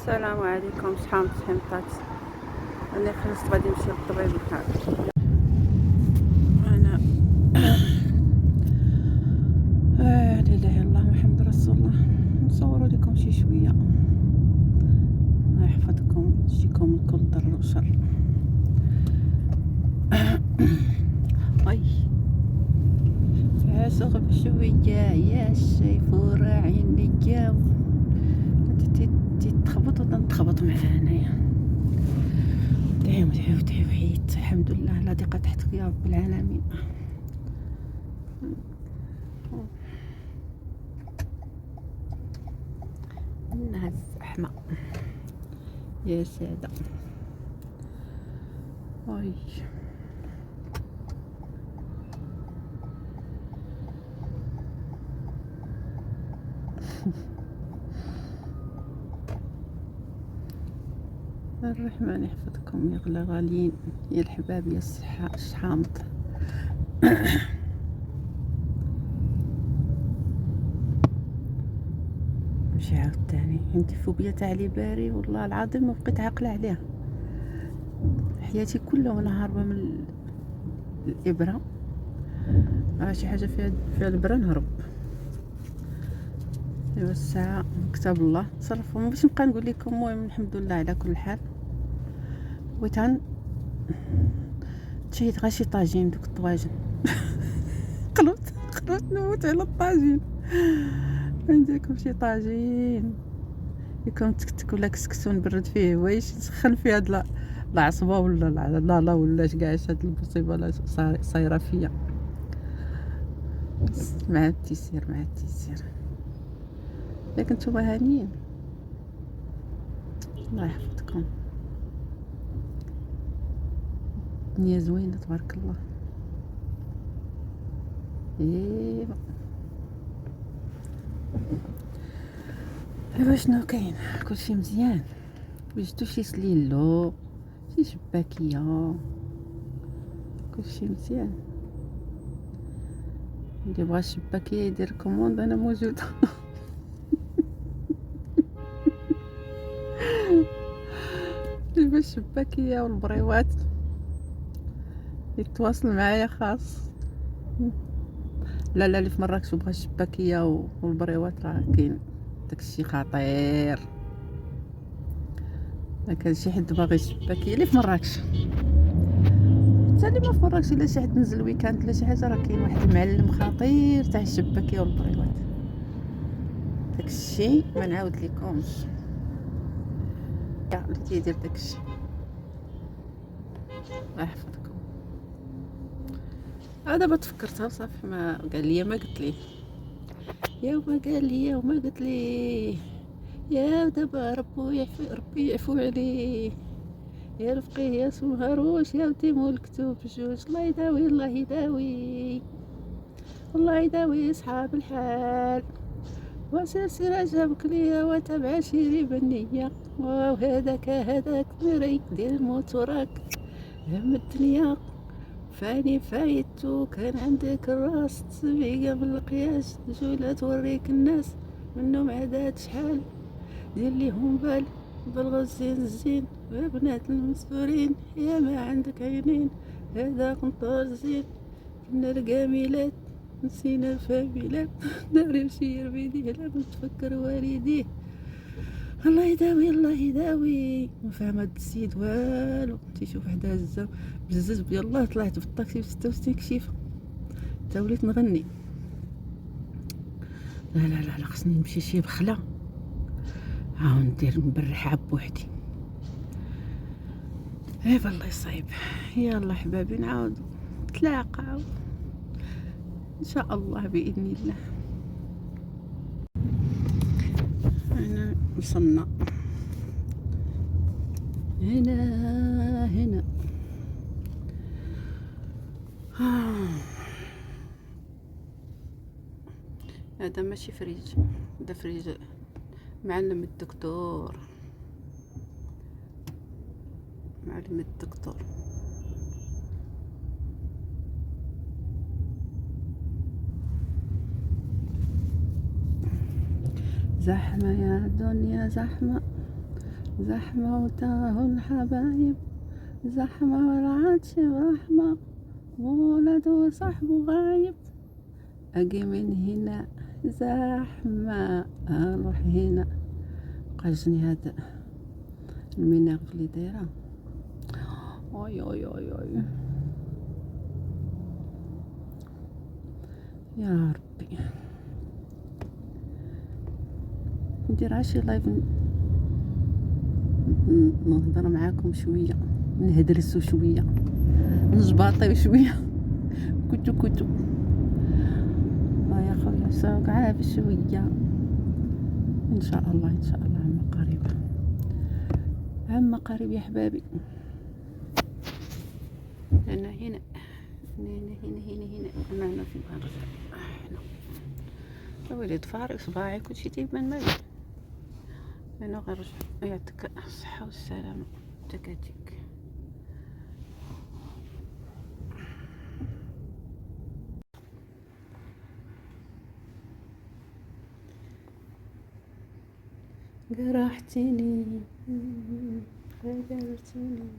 السلام عليكم. شحال من تحنطات. انا خلصت غادي نمشي للطبيب بحال انا. لا اله الا الله محمد رسول الله. نصوروا لكم شي شويه، الله يحفظكم يجيكم من كل ضر وشر. اي عاشق بشويه يا الشيفور عيني جاو تتخبط وتنتخبط معاه انايا. دعيو حيت الحمد لله لا ضيقه تحتك يا رب العالمين. انها الزحمه يا ساده. اي الرحمن يحفظكم يا غلا غاليين يا الحباب يا الشحامط. مشي عاوتاني عندي فوبيا تاع لي باري، والله العظيم ما بقيت عاقله عليها. حياتي كلها وانا هاربه من الابره، شي حاجه فيها الابره نهرب. ايوا الساعه كتاب الله تصرفوا باش نبقى نقول لكم. المهم الحمد لله على كل حال. بغيت تشيت غير شي طاجين دوك الطواجن. خلوت نموت على الطاجين. عندكم شي طاجين يكون تكتك ولا كسكسو نبرد فيه وايش نسخن فيه هاد العصبه ولا لا ولا كاع هاد المصيبه لا صايره فيا. مع التيسير لكن نتوما هانيين الله يحفظكم. الدنيا زوينه تبارك الله. ايوا شنو كاين؟ كلشي مزيان. وجدتو شي سليلو شي شباكيه كلشي مزيان. اللي بغى الشباكيه يدير كوموند انا موجوده. اللي باش الشباكيه والبريوات يتواصل معايا خاص. لا اللي في مراكش بغى الشباكيه والبريوات راه كاين داكشي خطير. ما كان شي حد باغي الشباكيه اللي في مراكش، حتى اللي ما في مراكش الا شي حد نزل ويكاند ولا شي حاجه راه كاين واحد المعلم خطير تاع الشباكيه والبريوات. داكشي ما نعاود لكمش كاع اللي تيدير داكشي. الله يحفظكم. دابا تفكرتها صافي ما قال لي ما قلت ليه وما قلت ليه يا دابا ربي يعفو عليه يا رفقي يا سمهروش يا ودي مول بجوج. الله يداوي صحاب الحال وسير جابك ليا وتبع شيري بالنية. وهذاك مري دير الموتوراك هم الدنيا فاني فايتو. كان عندك الراس تسبيقة بالقياس جولة توريك الناس منهم عداد شحال. دير ليهم بال بالغزين الزين وبنات المسؤولين يا ما عندك عينين هذا قنطار زين. كنا القاملات نسينا الفاميلات داري وشير بيديه لا تفكر والديه. الله يداوي ما فاهمة هاد السيد والو. تيشوف وحده هزه بزز يلاه طلعت بالطاكسي ب66 كشيفه تا وليت نغني. لا خصني نمشي شي بخله ندير نبرح عب بوحدي. الله يصايب. يلا حبابي نعاود نتلاقاو ان شاء الله باذن الله. انا وصلنا هنا هذا ماشي فريج، هذا فريج معلم الدكتور. زحمة يا دنيا زحمة زحمة وتاهوا الحبايب، زحمة والعطش ورحمة، ولد وصاحبه غايب، أجي من هنا زحمة أروح هنا. قاجني هذا المناغ اللي دايرة. أوي أوي أوي أوي يا ربي. ندير عشي لايف نهضر معاكم شوية، نهدرسو شوية، نجباطيو شوية. كتو يا خويا سوق عاب شوية. ان شاء الله ان شاء الله عما قريب، عما قريب يا حبابي. انا هنا انا في برجع هنا وليد فارق صباعي كلشي تيبان مالي. انا غنرجع. يعطيك الصحة والسلامة تكاتيك. جرحتني غدرتني